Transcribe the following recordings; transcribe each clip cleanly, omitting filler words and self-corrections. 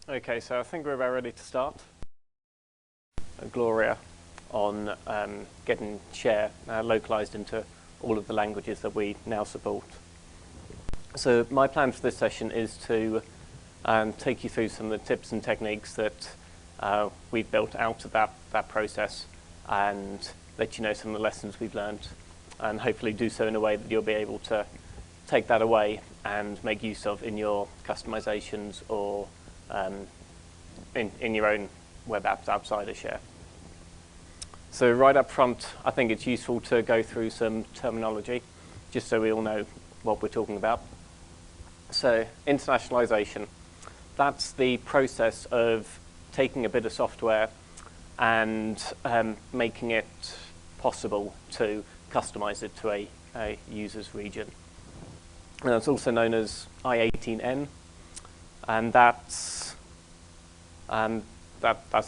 Okay, so I think we're about ready to start. Gloria on getting Share localized into all of the languages that we now support. So my plan for this session is to take you through some of the tips and techniques that we've built out of that process and let you know some of the lessons we've learned, and hopefully do so in a way that you'll be able to take that away and make use of in your customizations or in your own web apps outside of Share. So right up front, I think it's useful to go through some terminology, just so we all know what we're talking about. So internationalization, that's the process of taking a bit of software and making it possible to customize it to a user's region. And it's also known as I18N, and that's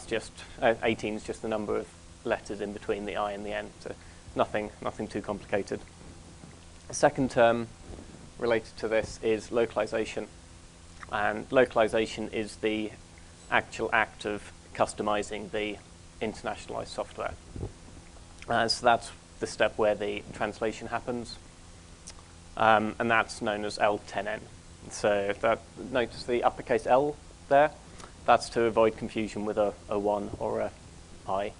just 18 is just the number of letters in between the I and the N, so nothing too complicated. The second term related to this is localization, and localization is the actual act of customizing the internationalized software. So that's the step where the translation happens, and that's known as L10N. So notice the uppercase L there. That's to avoid confusion with a 1 or a I.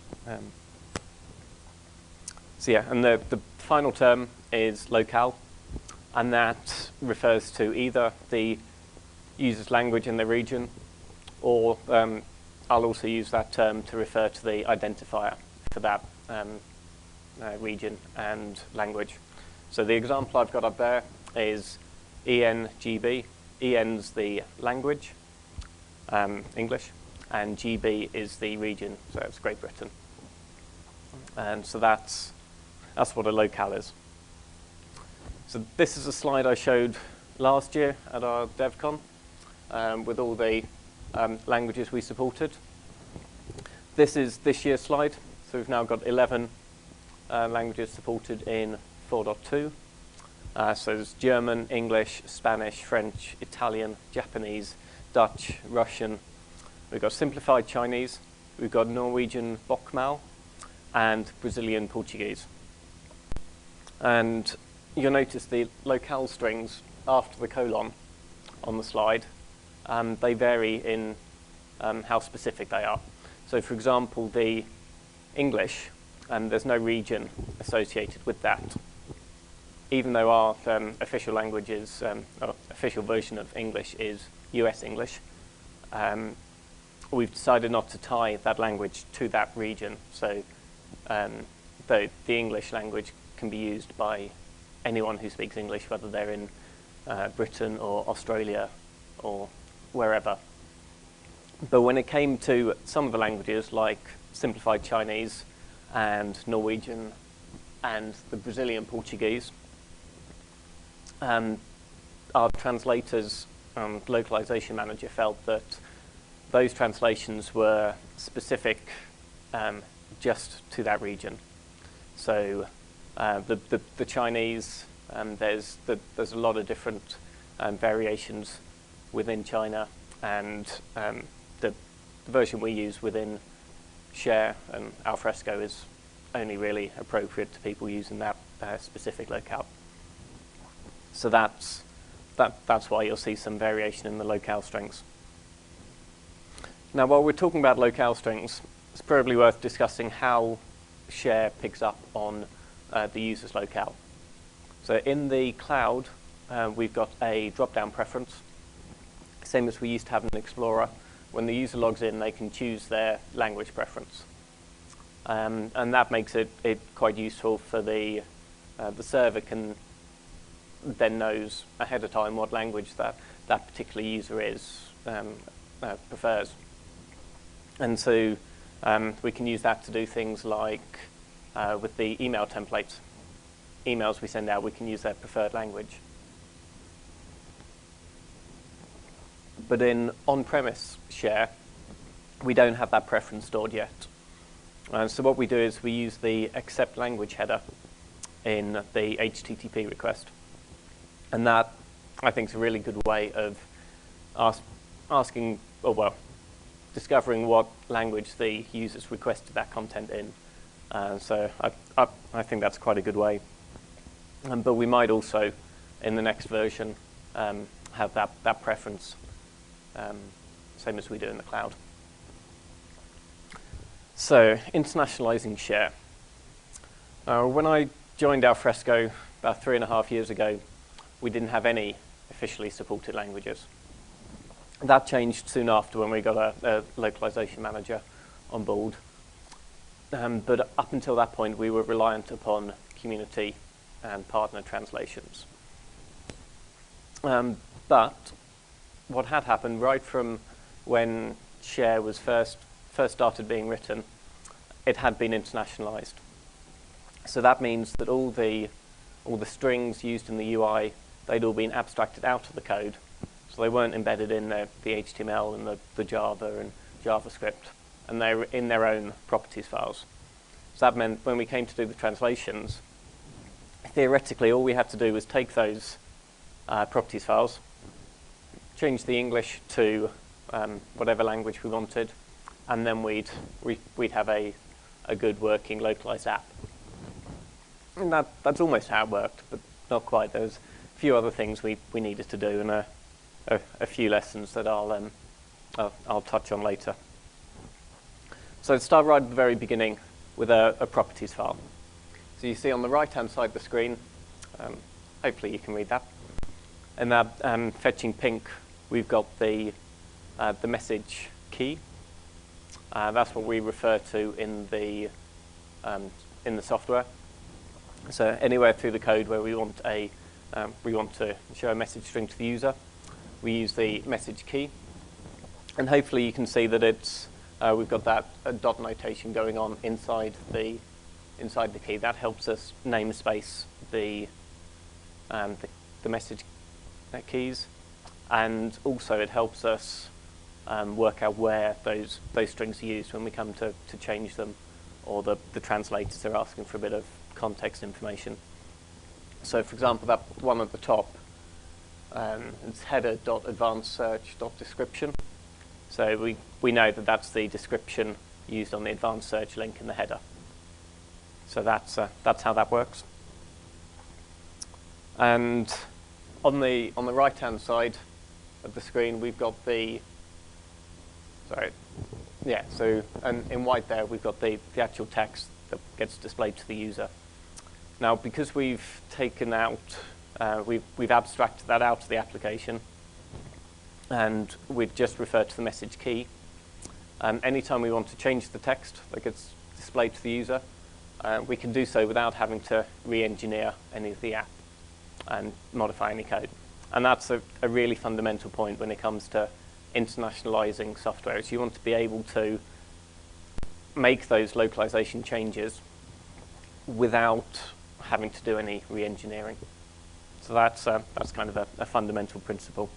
So yeah, and the final term is locale, and that refers to either the user's language in the region, or I'll also use that term to refer to the identifier for that region and language. So the example I've got up there is ENGB. EN's the language, English, and GB is the region, so it's Great Britain. And so that's what a locale is. So this is a slide I showed last year at our DevCon with all the languages we supported. This is this year's slide. So we've now got 11 languages supported in 4.2. So there's German, English, Spanish, French, Italian, Japanese, Dutch, Russian. We've got simplified Chinese. We've got Norwegian Bokmal and Brazilian Portuguese. And you'll notice the locale strings after the colon on the slide. They vary in how specific they are. So for example, the English, there's no region associated with that. Even though our official language is, official version of English is US English, we've decided not to tie that language to that region. So the English language can be used by anyone who speaks English, whether they're in Britain or Australia or wherever. But when it came to some of the languages, like simplified Chinese and Norwegian and the Brazilian Portuguese, our translators, localization manager, felt that those translations were specific just to that region. So the Chinese, there's a lot of different variations within China, and the version we use within Share and Alfresco is only really appropriate to people using that specific locale. So that's why you'll see some variation in the locale strings. Now, while we're talking about locale strings, it's probably worth discussing how Share picks up on the user's locale. So in the cloud, we've got a drop-down preference, same as we used to have in Explorer. When the user logs in, they can choose their language preference. And that makes it quite useful for the server can then knows ahead of time what language that particular user prefers. And so we can use that to do things like with the email templates. Emails we send out, we can use their preferred language. But in on-premise Share, we don't have that preference stored yet. So what we do is we use the accept language header in the HTTP request. And that, I think, is a really good way of asking, or well, discovering what language the users requested that content in. So I think that's quite a good way. But we might also, in the next version, have that preference, same as we do in the cloud. So, internationalizing share. When I joined Alfresco about 3.5 years ago, we didn't have any officially supported languages. That changed soon after when we got a localization manager on board. But up until that point, we were reliant upon community and partner translations. But what had happened right from when Share was first started being written, it had been internationalized. So that means that all the strings used in the UI, they'd all been abstracted out of the code. So they weren't embedded in the HTML and the Java and JavaScript, and they were in their own properties files. So that meant when we came to do the translations, theoretically all we had to do was take those properties files, change the English to whatever language we wanted, and then we'd have a good working localized app. And that's almost how it worked, but not quite. There was a few other things we needed to do, and a few lessons that I'll touch on later. So let's start right at the very beginning with a properties file. So you see on the right-hand side of the screen, hopefully you can read that. In that fetching pink, we've got the message key. That's what we refer to in the software. So anywhere through the code where we want to show a message string to the user, we use the message key. And hopefully you can see that it's we've got that dot notation going on inside the key. That helps us namespace the message keys, and also it helps us work out where those strings are used when we come to change them, or the translators are asking for a bit of context information. So for example, that one at the top, it's header.advancedsearch.description. So we know that that's the description used on the advanced search link in the header. So that's how that works. And on the right-hand side of the screen, we've got so and in white there, we've got the actual text that gets displayed to the user. Now, because we've taken out, we've abstracted that out of the application, and we've just referred to the message key. Anytime we want to change the text that gets displayed to the user, we can do so without having to re-engineer any of the app and modify any code. And that's a really fundamental point when it comes to internationalizing software, is you want to be able to make those localization changes without having to do any re-engineering. So that's kind of a fundamental principle.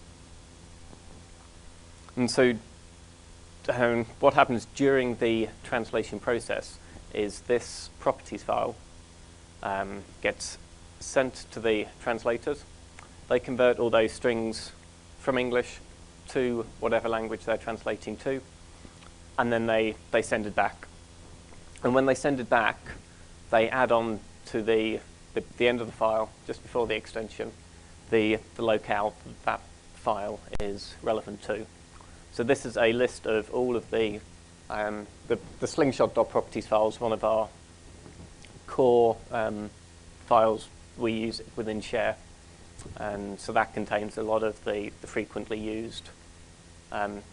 And so what happens during the translation process is this properties file gets sent to the translators. They convert all those strings from English to whatever language they're translating to, and then they send it back. And when they send it back, they add on to the end of the file, just before the extension, the locale that file is relevant to. So this is a list of all of the slingshot.properties files, one of our core files we use within Share. And so that contains a lot of the frequently used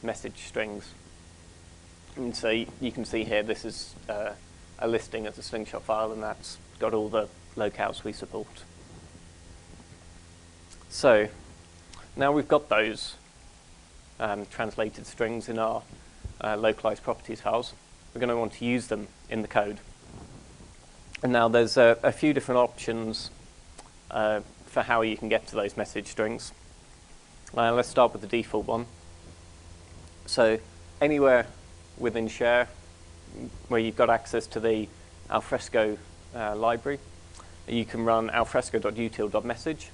message strings. And so you can see here, this is a listing as a slingshot file, and that's got all the locales we support. So now we've got those translated strings in our localized properties files, we're going to want to use them in the code. And now there's a few different options for how you can get to those message strings. Let's start with the default one. So anywhere within Share where you've got access to the Alfresco library, you can run alfresco.util.message,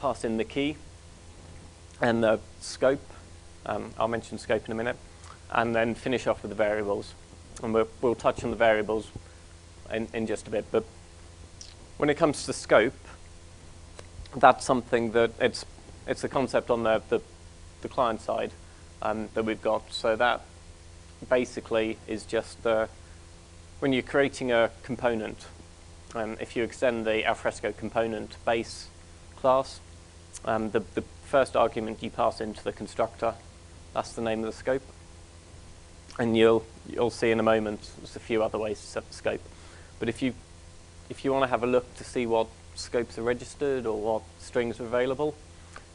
pass in the key and the scope. I'll mention scope in a minute. and then finish off with the variables. And we'll touch on the variables in just a bit. But when it comes to scope, that's something that it's a concept on the client side that we've got. So that basically is just when you're creating a component, if you extend the Alfresco component base class, the first argument you pass into the constructor, that's the name of the scope. And you'll see in a moment there's a few other ways to set the scope. But if you want to have a look to see what scopes are registered or what strings are available,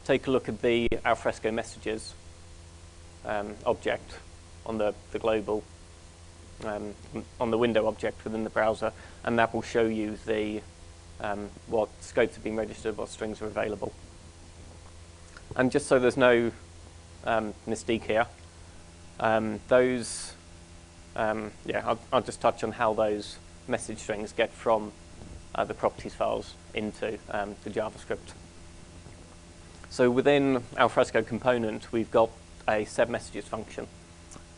take a look at the Alfresco messages object on the global, on the window object within the browser, and that will show you the what scopes have been registered, what strings are available. And just so there's no mystique here, I'll just touch on how those message strings get from the properties files into the JavaScript. So within Alfresco component, we've got a setMessages function.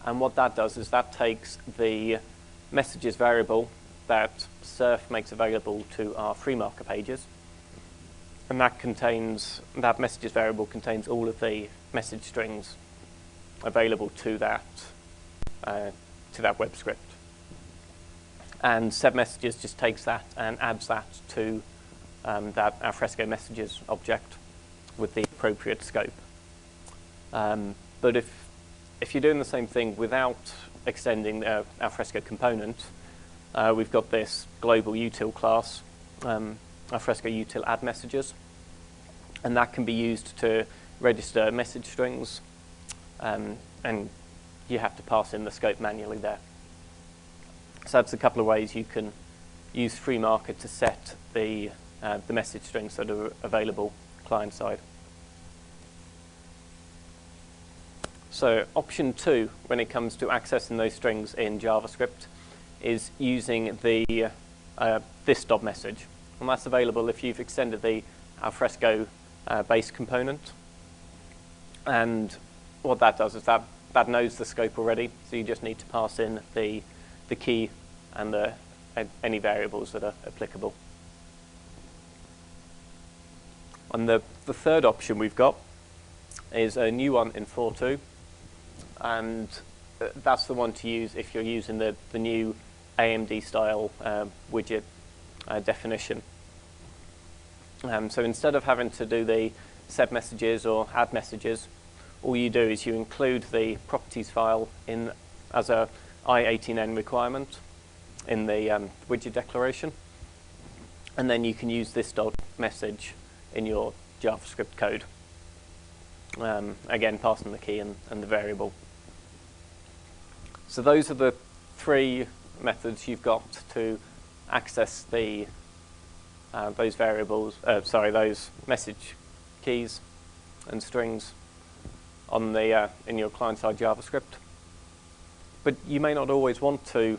And what that does is that takes the messages variable that Surf makes available to our FreeMarker pages, and that messages variable contains all of the message strings available to that web script. And setMessages just takes that and adds that to that Alfresco messages object with the appropriate scope. But if you're doing the same thing without extending the Alfresco component, we've got this global util class, Alfresco.util add messages, and that can be used to register message strings, and you have to pass in the scope manually there. So that's a couple of ways you can use FreeMarker to set the message strings that are available client side. So option 2, when it comes to accessing those strings in JavaScript, is using the this.message. And that's available if you've extended the Alfresco base component. And what that does is that knows the scope already, so you just need to pass in the key and any variables that are applicable. And the third option we've got is a new one in 4.2, and that's the one to use if you're using the new AMD style widget definition. So instead of having to do the set messages or add messages, all you do is you include the properties file in as a I18N requirement in the widget declaration, and then you can use this .message in your JavaScript code. Again, passing the key and the variable. So those are the 3 methods you've got to access the those variables. Those message keys and strings on the in your client-side JavaScript. But you may not always want to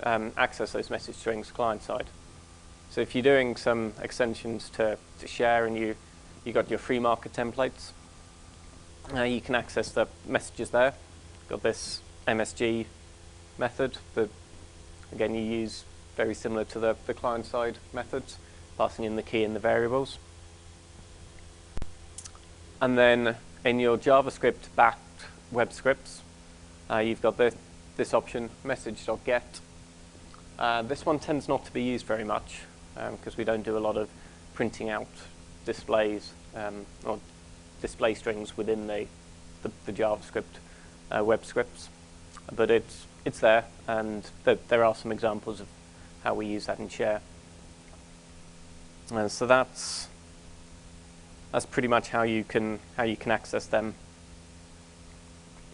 access those message strings client-side. So if you're doing some extensions to Share and you got your FreeMarker templates, you can access the messages there. Got this MSG method that, again, you use very similar to the client-side methods, passing in the key and the variables. And then in your JavaScript-backed web scripts, you've got this option, message.get. This one tends not to be used very much because we don't do a lot of printing out displays or display strings within the JavaScript web scripts, but it's there, and there are some examples of how we use that in Share. So that's pretty much how you can access them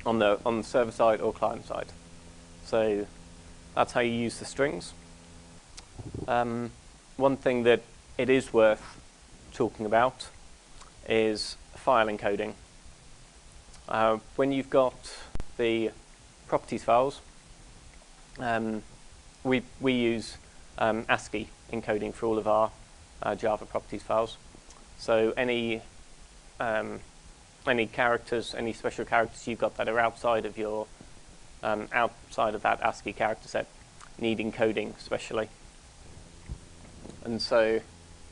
on the server side or client side. So that's how you use the strings. One thing that it is worth talking about is file encoding. When you've got the properties files, we use ASCII encoding for all of our Java properties files. So any any characters, any special characters you've got that are outside of your outside of that ASCII character set need encoding especially. And so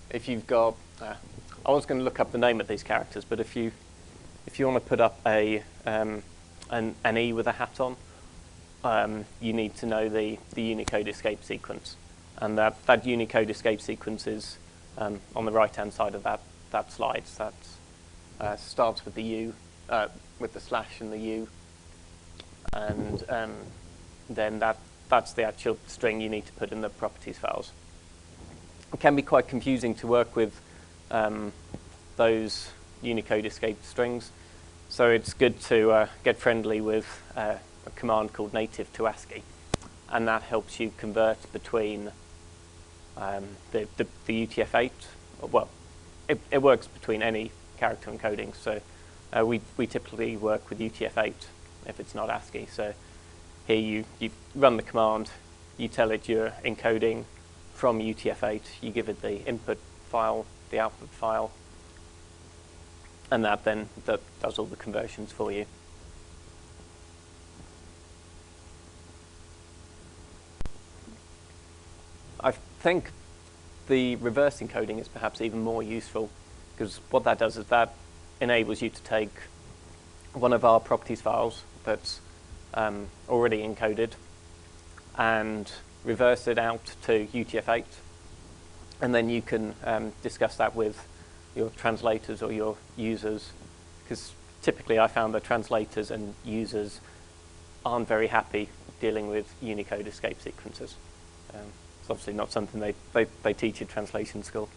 if you've got, I was going to look up the name of these characters, but if you want to put up an E with a hat on, you need to know the Unicode escape sequence. And that Unicode escape sequence is on the right-hand side of that slide. So that starts with the U, with the slash and the U, and then that's the actual string you need to put in the properties files. It can be quite confusing to work with those Unicode escape strings, so it's good to get friendly with a command called native to ASCII, and that helps you convert between the UTF-8. Well, it works between any character encoding, so we typically work with UTF-8 if it's not ASCII. So here you run the command, you tell it you're encoding from UTF-8, you give it the input file, the output file, and that does all the conversions for you. I think the reverse encoding is perhaps even more useful, because what that does is that enables you to take one of our properties files that's already encoded and reverse it out to UTF-8, and then you can discuss that with your translators or your users, because typically I found that translators and users aren't very happy dealing with Unicode escape sequences. It's obviously not something they teach at translation school.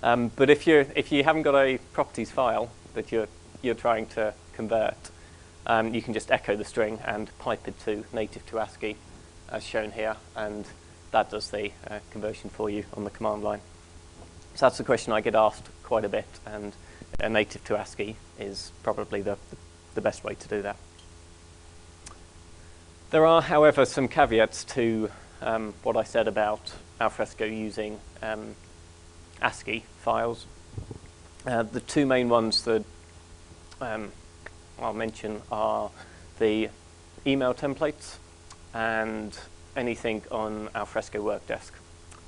But if you haven't got a properties file that you're trying to convert, you can just echo the string and pipe it to native to ASCII, as shown here, and that does the conversion for you on the command line. So that's a question I get asked quite a bit, and a native to ASCII is probably the best way to do that. There are, however, some caveats to what I said about Alfresco using ASCII files. The two main ones that I'll mention are the email templates and anything on Alfresco Workdesk.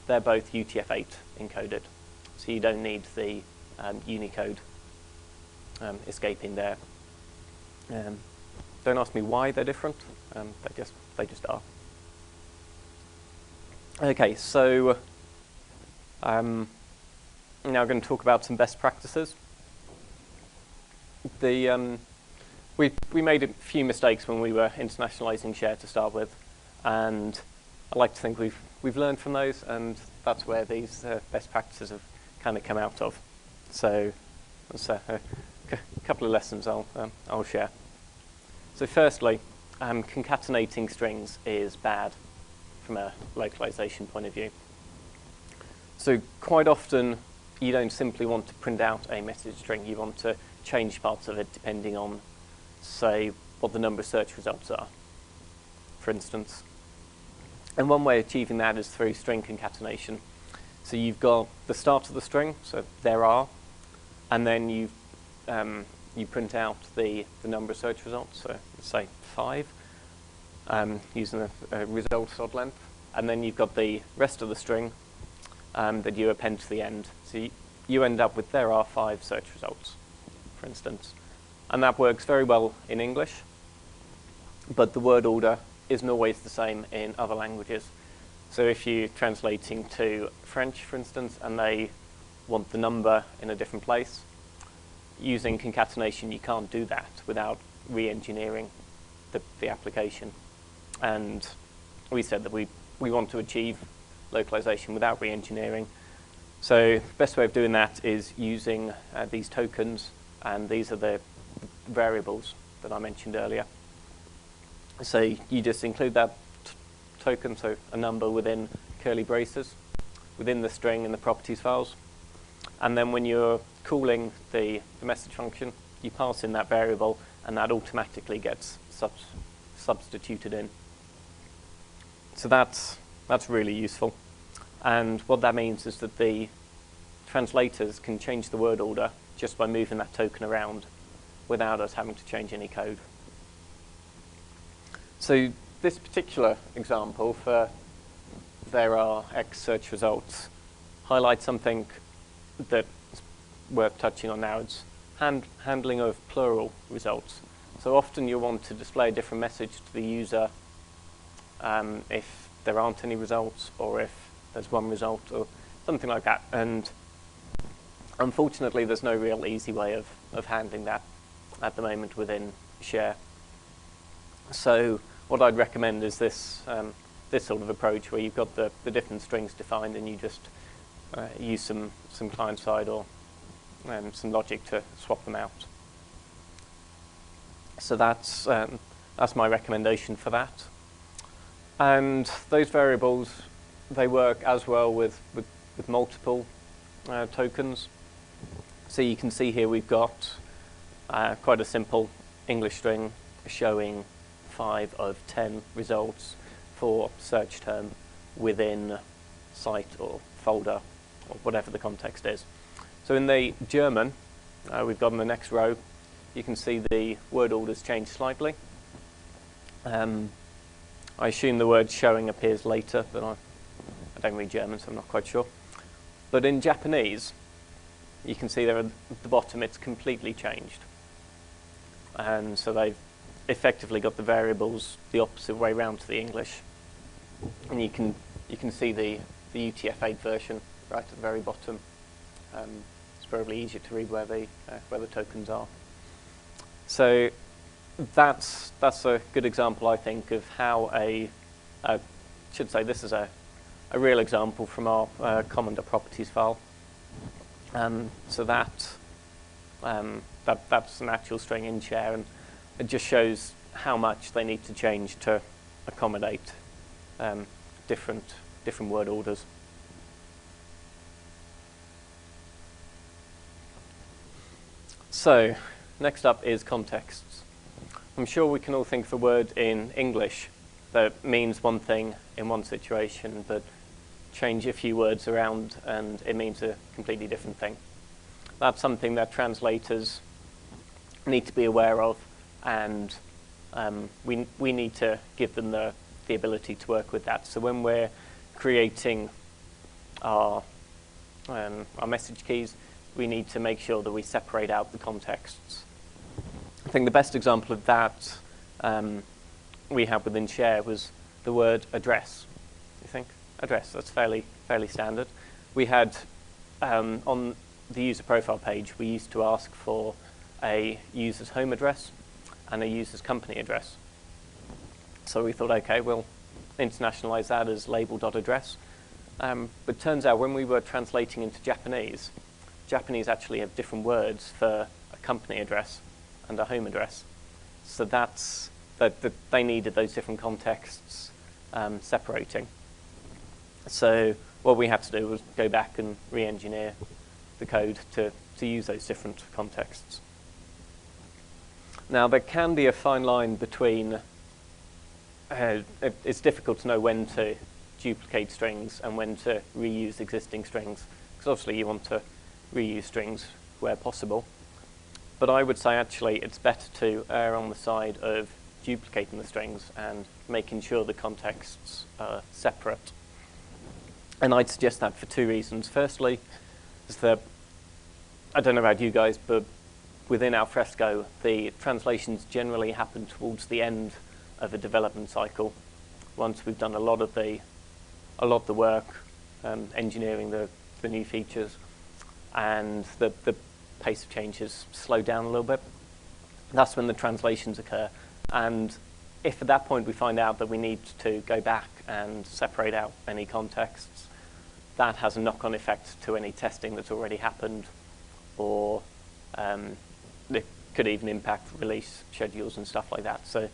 They're both UTF-8 encoded, so you don't need the Unicode escaping there. Don't ask me why they're different. They just are. Okay, so I'm now going to talk about some best practices. We made a few mistakes when we were internationalizing Share to start with, and I like to think we've learned from those, and that's where these best practices have kind of come out of. So that's a couple of lessons I'll share. So firstly, concatenating strings is bad from a localization point of view. So quite often you don't simply want to print out a message string, you want to change parts of it depending on, say, what the number of search results are, for instance. And one way of achieving that is through string concatenation. So you've got the start of the string, so there are, and then you print out the number of search results, so let's say 5, using a result odd length, and then you've got the rest of the string that you append to the end. So you end up with there are 5 search results, for instance. And that works very well in English, but the word order isn't always the same in other languages. So if you're translating to French, for instance, and they want the number in a different place, using concatenation you can't do that without re-engineering the application. And we said that we want to achieve localization without re-engineering. So the best way of doing that is using these tokens, and these are the variables that I mentioned earlier. So you just include that token, so a number within curly braces, within the string in the properties files. And then when you're calling the message function, you pass in that variable, and that automatically gets substituted in. So that's really useful. And what that means is that the translators can change the word order just by moving that token around. without us having to change any code. So this particular example for there are X search results highlights something that's worth touching on now. It's handling of plural results. So often you want to display a different message to the user if there aren't any results, or if there's one result, or something like that. And unfortunately, there's no real easy way of handling that at the moment within Share. So what I'd recommend is this this sort of approach where you've got the different strings defined, and you just use some client-side or some logic to swap them out. So that's my recommendation for that. And those variables, they work as well with multiple tokens. So you can see here we've got quite a simple English string showing 5 of 10 results for search term within site or folder or whatever the context is. So in the German, we've got in the next row, you can see the word orders changed slightly. I assume the word showing appears later, but I don't read German, so I'm not quite sure. But in Japanese, you can see there at the bottom it's completely changed. And so they've effectively got the variables the opposite way round to the English. And you can see the UTF-8 version right at the very bottom. It's probably easier to read where the tokens are. So that's a good example, I think, of how I should say this is a real example from our common.properties file. So that's an actual string in Share, and it just shows how much they need to change to accommodate different word orders. So next up is contexts. I'm sure we can all think of a word in English that means one thing in one situation, but change a few words around and it means a completely different thing. That's something that translators need to be aware of, and we need to give them the ability to work with that. So when we're creating our message keys, we need to make sure that we separate out the contexts. I think the best example of that we had within Share was the word address. You think? Address, that's fairly standard. We had, on the user profile page, we used to ask for a user's home address and a user's company address. So we thought, okay, we'll internationalize that as label.address. But it turns out when we were translating into Japanese, Japanese actually have different words for a company address and a home address. So that's that they needed those different contexts separating. So what we had to do was go back and re-engineer the code to use those different contexts. Now there can be a fine line between, it's difficult to know when to duplicate strings and when to reuse existing strings, because obviously you want to reuse strings where possible. But I would say actually it's better to err on the side of duplicating the strings and making sure the contexts are separate. And I'd suggest that for two reasons. Firstly, is that, I don't know about you guys, but within Alfresco, the translations generally happen towards the end of a development cycle. Once we've done a lot of the work, engineering the new features, and the pace of change has slowed down a little bit, that's when the translations occur. And if at that point we find out that we need to go back and separate out any contexts, that has a knock-on effect to any testing that's already happened, or it could even impact release schedules and stuff like that. So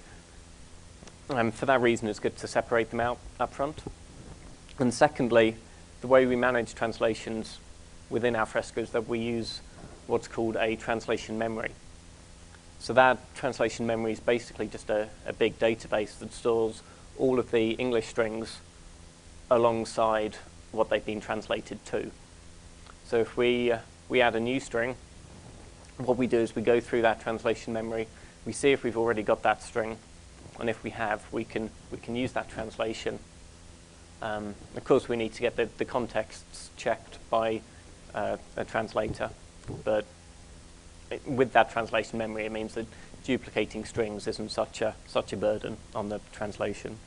for that reason, it's good to separate them out up front. And secondly, the way we manage translations within Alfresco is that we use what's called a translation memory. So that translation memory is basically just a big database that stores all of the English strings alongside what they've been translated to. So if we add a new string, what we do is we go through that translation memory, we see if we've already got that string, and if we have, we can use that translation. Of course, we need to get the contexts checked by a translator, but with that translation memory, it means that duplicating strings isn't such a burden on the translation.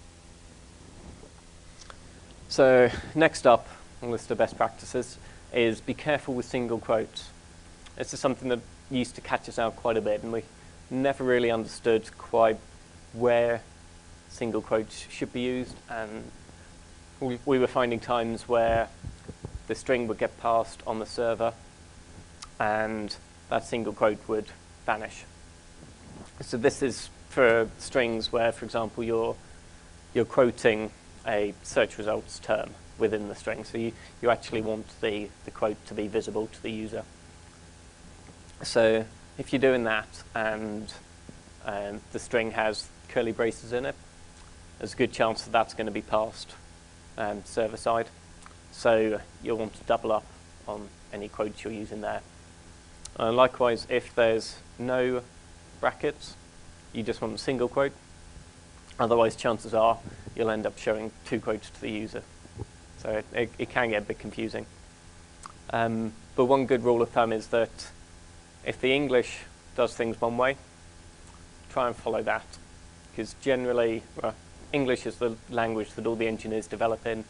So next up on the list of best practices is be careful with single quotes. This is something that used to catch us out quite a bit, and we never really understood quite where single quotes should be used, and we were finding times where the string would get passed on the server and that single quote would vanish. So this is for strings where, for example, you're quoting a search results term within the string. So you actually want the quote to be visible to the user. So if you're doing that and the string has curly braces in it, there's a good chance that that's going to be passed server side. So you'll want to double up on any quotes you're using there. Likewise, if there's no brackets, you just want a single quote. Otherwise, chances are you'll end up showing two quotes to the user. So it can get a bit confusing. But one good rule of thumb is that if the English does things one way, try and follow that. Because generally, English is the language that all the engineers develop in.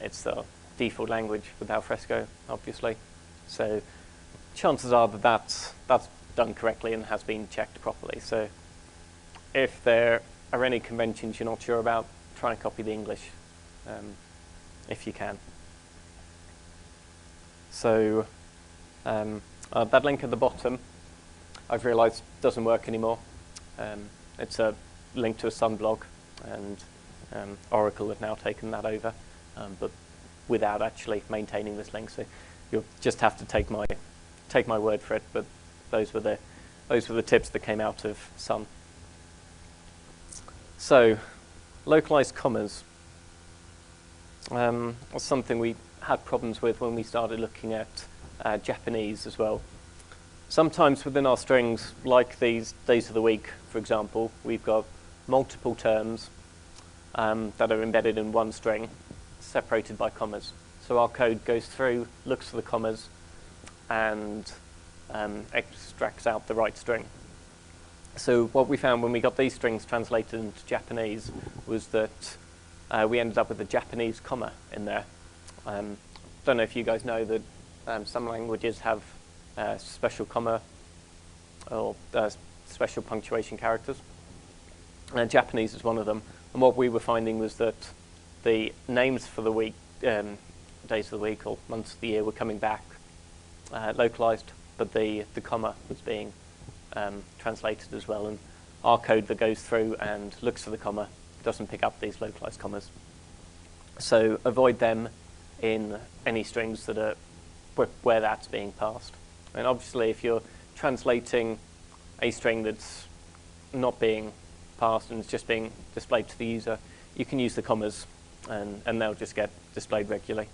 It's the default language with Alfresco, obviously. So chances are that that's done correctly and has been checked properly. So if there are any conventions you're not sure about, try and copy the English if you can. So that link at the bottom, I've realized doesn't work anymore. It's a link to a Sun blog, and Oracle have now taken that over, but without actually maintaining this link. So you'll just have to take my word for it. But those were the tips that came out of Sun. So localized commas. Was something we had problems with when we started looking at Japanese as well. Sometimes within our strings, like these days of the week, for example, we've got multiple terms that are embedded in one string, separated by commas. So our code goes through, looks for the commas, and extracts out the right string. So what we found when we got these strings translated into Japanese was that we ended up with a Japanese comma in there. Don't know if you guys know that some languages have special comma or special punctuation characters. Japanese is one of them. And what we were finding was that the names for the week, days of the week or months of the year were coming back localized, but the comma was being translated as well. And our code that goes through and looks for the comma doesn't pick up these localized commas. So avoid them in any strings that are where that's being passed. And obviously, if you're translating a string that's not being passed and it's just being displayed to the user, you can use the commas, and they'll just get displayed regularly,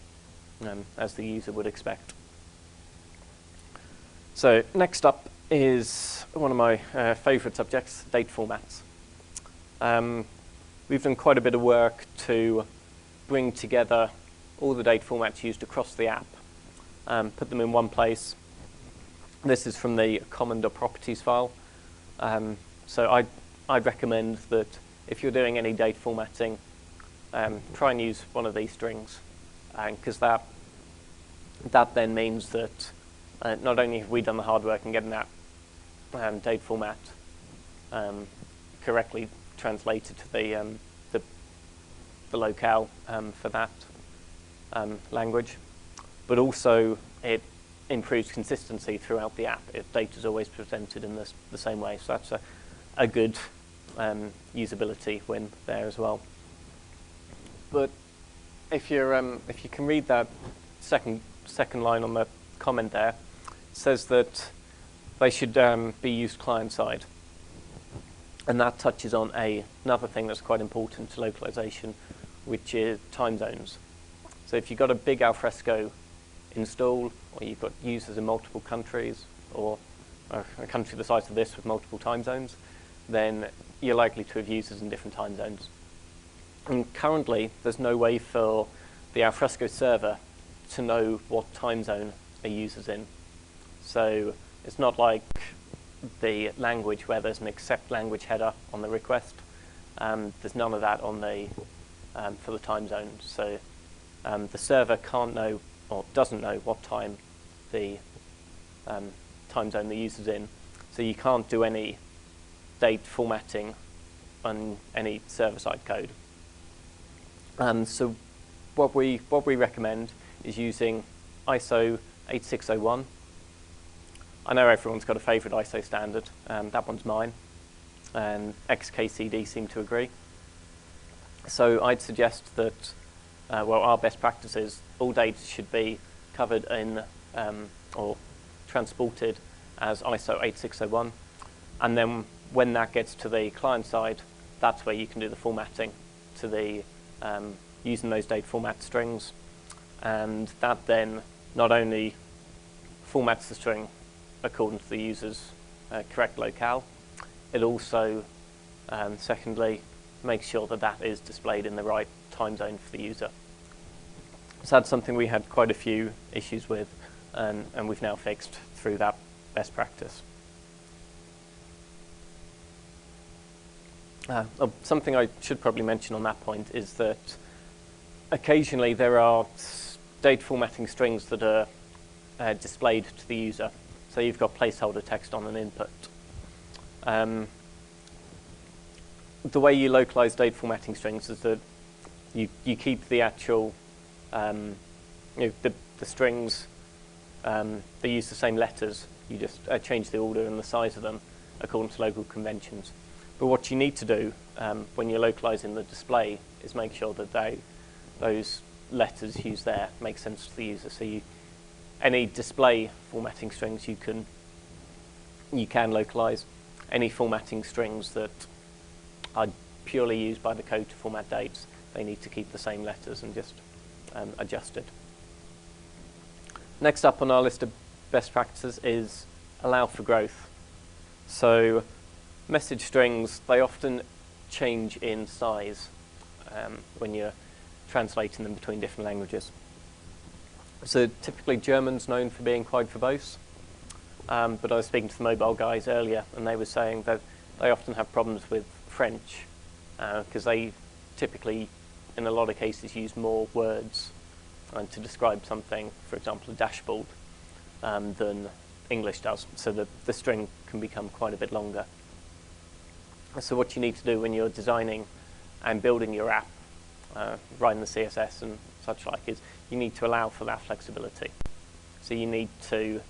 as the user would expect. So next up is one of my favorite subjects, date formats. We've done quite a bit of work to bring together all the date formats used across the app, put them in one place. This is from the common.properties file. So I'd recommend that if you're doing any date formatting, try and use one of these strings, because that then means that not only have we done the hard work in getting that date format correctly translated to the locale for that language, but also it improves consistency throughout the app if data is always presented in the same way. So that's a good usability win there as well. But if you can read that second line on the comment there, it says that they should be used client-side. And that touches on another thing that's quite important to localization, which is time zones. So if you've got a big Alfresco install, or you've got users in multiple countries, or a country the size of this with multiple time zones, then you're likely to have users in different time zones. And currently, there's no way for the Alfresco server to know what time zone a user's in. So it's not like the language where there's an accept language header on the request. There's none of that on the for the time zone. So the server can't know or doesn't know what time the time zone the user's in. So you can't do any date formatting on any server-side code. So what we recommend is using ISO 8601. I know everyone's got a favorite ISO standard. That one's mine. And XKCD seem to agree. So I'd suggest that, well, our best practice is all data should be covered in or transported as ISO 8601. And then when that gets to the client side, that's where you can do the formatting to the using those date format strings. And that then not only formats the string according to the user's correct locale, it also, secondly, makes sure that that is displayed in the right time zone for the user. So that's something we had quite a few issues with, and we've now fixed through that best practice. Something I should probably mention on that point is that occasionally there are date formatting strings that are displayed to the user. So you've got placeholder text on an input. The way you localize date formatting strings is that you keep the actual, the strings, they use the same letters. You just change the order and the size of them according to local conventions. But what you need to do when you're localizing the display is make sure that those letters used there make sense to the user. So any display formatting strings you can localize. Any formatting strings that are purely used by the code to format dates, they need to keep the same letters and just adjust it. Next up on our list of best practices is allow for growth. So message strings, they often change in size when you're translating them between different languages. So typically German's known for being quite verbose, but I was speaking to the mobile guys earlier and they were saying that they often have problems with French because they typically, in a lot of cases, use more words to describe something, for example, a dashboard, than English does, so the string can become quite a bit longer. So what you need to do when you're designing and building your app, writing the CSS and such like, is you need to allow for that flexibility. So you need to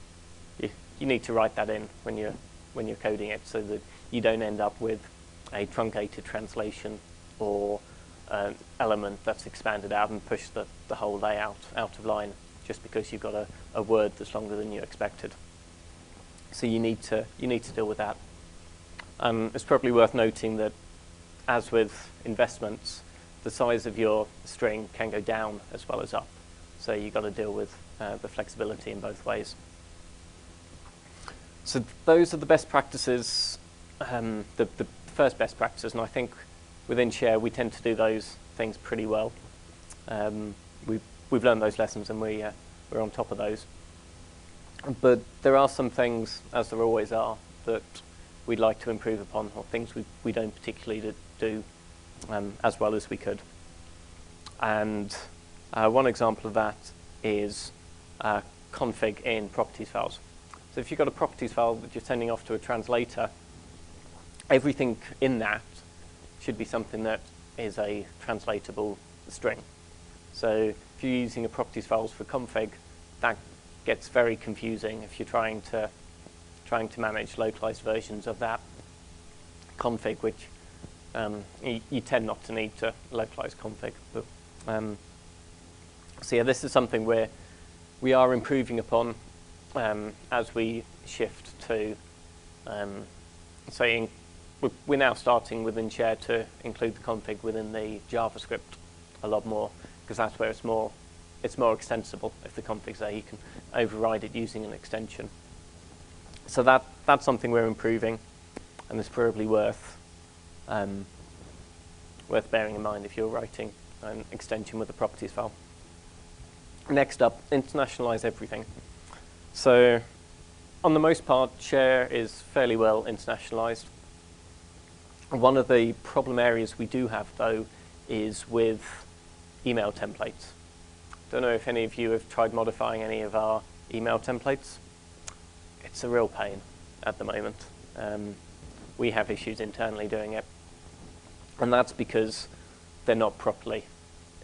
write that in when you're coding it, so that you don't end up with a truncated translation or an element that's expanded out and pushed the whole layout out of line just because you've got a word that's longer than you expected. So you need to deal with that. It's probably worth noting that, as with investments, the size of your string can go down as well as up. So you've got to deal with the flexibility in both ways. So those are the best practices, the first best practices, and I think within Share we tend to do those things pretty well. We've learned those lessons and we're on top of those. But there are some things, as there always are, that we'd like to improve upon, or things we don't particularly do as well as we could. And one example of that is config in properties files. So if you've got a properties file that you're sending off to a translator, everything in that should be something that is a translatable string. So if you're using a properties files for config, that gets very confusing if you're trying to manage localized versions of that config, which you tend not to need to localize config. But, so yeah, this is something we are improving upon as we shift to saying we're now starting within Share to include the config within the JavaScript a lot more, because that's where it's more extensible. If the config's there, you can override it using an extension. So that's something we're improving, and it's probably worth bearing in mind if you're writing an extension with a properties file. Next up, internationalize everything. So on the most part, Share is fairly well internationalized. One of the problem areas we do have, though, is with email templates. Don't know if any of you have tried modifying any of our email templates. It's a real pain at the moment. We have issues internally doing it, and that's because they're not properly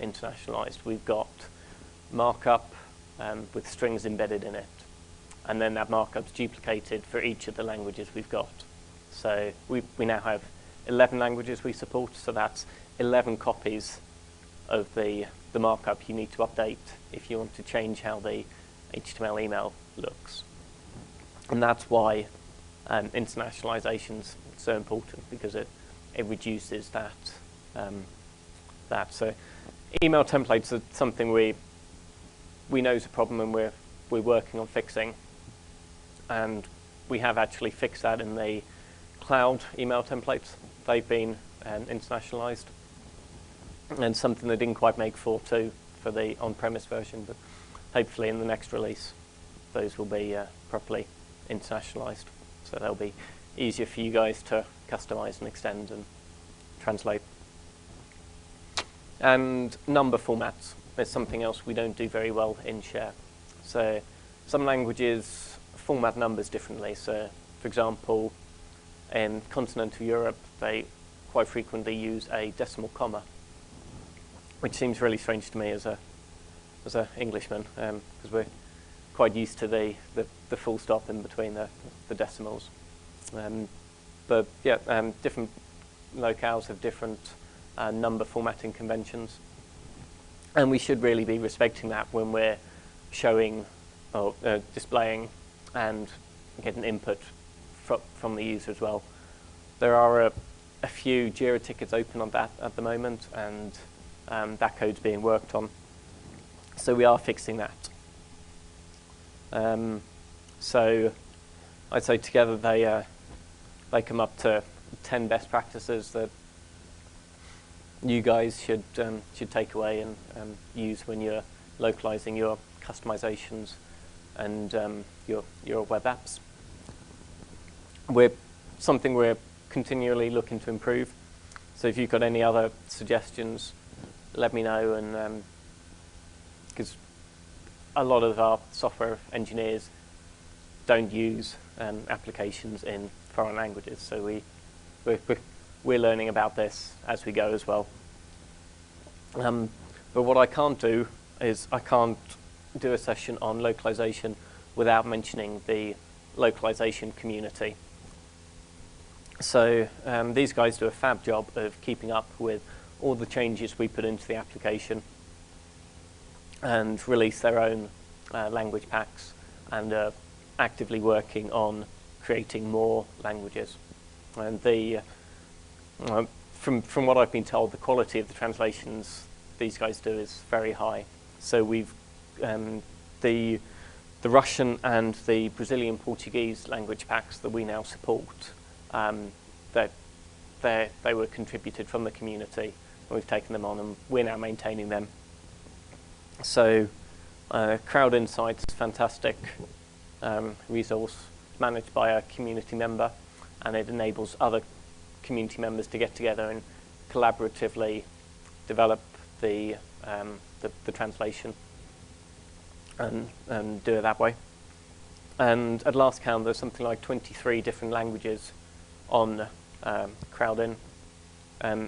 internationalized. We've got markup with strings embedded in it, and then that markup's duplicated for each of the languages we've got. So we now have 11 languages we support, so that's 11 copies of the markup you need to update if you want to change how the HTML email looks. And that's why internationalization's so important, because it reduces that. So email templates are something we know is a problem, and we're working on fixing. And we have actually fixed that in the cloud email templates. They've been internationalized, and something they didn't quite make for the on-premise version, but hopefully in the next release those will be properly internationalized, so they'll be easier for you guys to customize and extend and translate. And number formats is something else we don't do very well in Share. So some languages format numbers differently. So for example, in continental Europe, they quite frequently use a decimal comma, which seems really strange to me as a Englishman, because we're quite used to the full stop in between the decimals. But yeah, different locales have different number formatting conventions, and we should really be respecting that when we're showing or displaying and getting input from the user as well. There are a few Jira tickets open on that at the moment, and that code's being worked on. So we are fixing that. So I'd say together they come up to 10 best practices that you guys should take away and use when you're localizing your customizations and your web apps. Something we're continually looking to improve. So if you've got any other suggestions, let me know, and because a lot of our software engineers don't use applications in foreign languages, so we're learning about this as we go as well. But what I can't do is I can't do a session on localization without mentioning the localization community. So these guys do a fab job of keeping up with all the changes we put into the application and release their own language packs, and are actively working on creating more languages. And from what I've been told, the quality of the translations these guys do is very high. So we've the Russian and the Brazilian Portuguese language packs that we now support, that they were contributed from the community, and we've taken them on, and we're now maintaining them. So Crowd Insights is a fantastic resource managed by a community member, and it enables other community members to get together and collaboratively develop the translation and do it that way. And at last count, there's something like 23 different languages on Crowdin,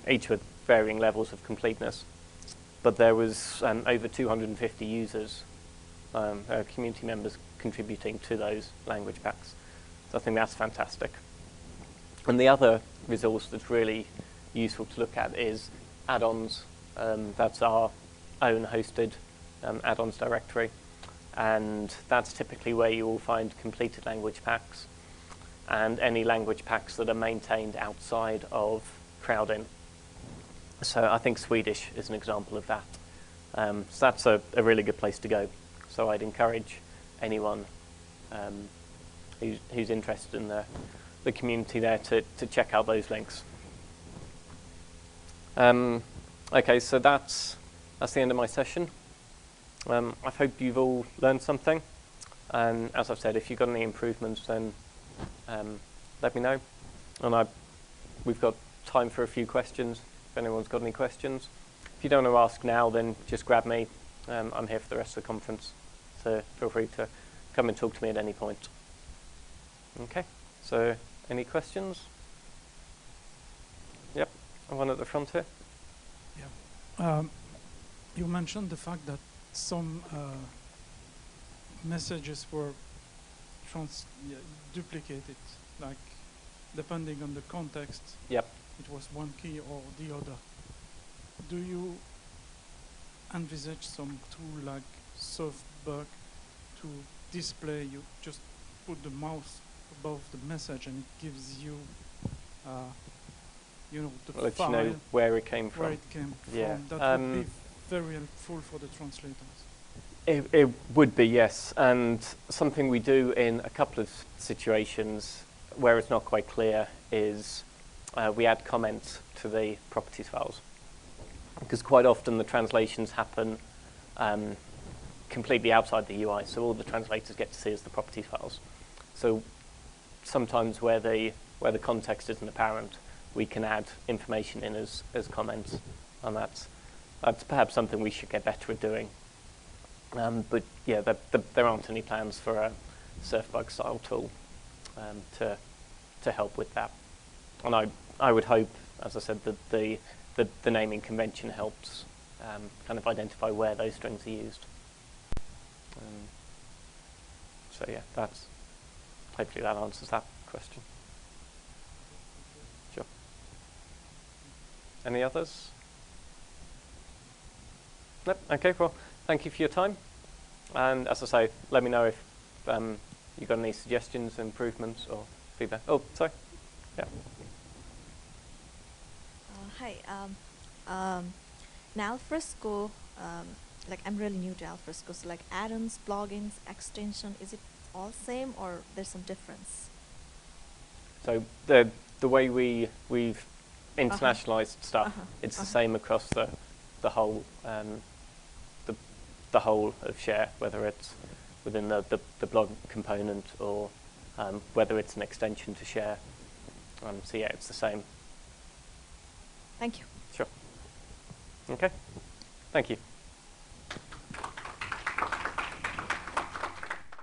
each with varying levels of completeness. But there was over 250 users, community members contributing to those language packs. So I think that's fantastic. And the other resource that's really useful to look at is add-ons. That's our own hosted add-ons directory. And that's typically where you will find completed language packs and any language packs that are maintained outside of Crowdin. So I think Swedish is an example of that. So that's a really good place to go. So I'd encourage anyone who's interested in the community there to check out those links. Okay, so that's the end of my session. I hope you've all learned something. And as I've said, if you've got any improvements, then let me know. And we've got time for a few questions, if anyone's got any questions. If you don't want to ask now, then just grab me. I'm here for the rest of the conference, so feel free to come and talk to me at any point. Okay, so any questions? Yep, one at the front here. Yeah. You mentioned the fact that some messages were duplicated, like depending on the context. Yep. It was one key or the other. Do you envisage some tool like softbug to display? You just put the mouse above the message and it gives you, you know, the Let file. you know where it came from. Where it came Yeah. from. That would be very helpful for the translators. It would be, yes, and something we do in a couple of situations where it's not quite clear is we add comments to the properties files, because quite often the translations happen completely outside the UI, so all the translators get to see is the properties files. So sometimes where the context isn't apparent, we can add information in as comments, and that's perhaps something we should get better at doing. But yeah, there aren't any plans for a surfbug style tool to help with that. And I would hope, as I said, that the naming convention helps kind of identify where those strings are used. So yeah, hopefully that answers that question. Sure. Any others? Nope. Okay, well, thank you for your time. And as I say, let me know if you've got any suggestions, improvements, or feedback. Oh, sorry. Yeah. Hi. Now Alfresco, like I'm really new to Alfresco, so like add-ons, plugins, extension, is it all same or there's some difference? So the way we've internationalized stuff, it's the same across the whole the whole of Share, whether it's within the blog component or whether it's an extension to Share. So yeah, it's the same. Thank you. Sure. Okay. Thank you.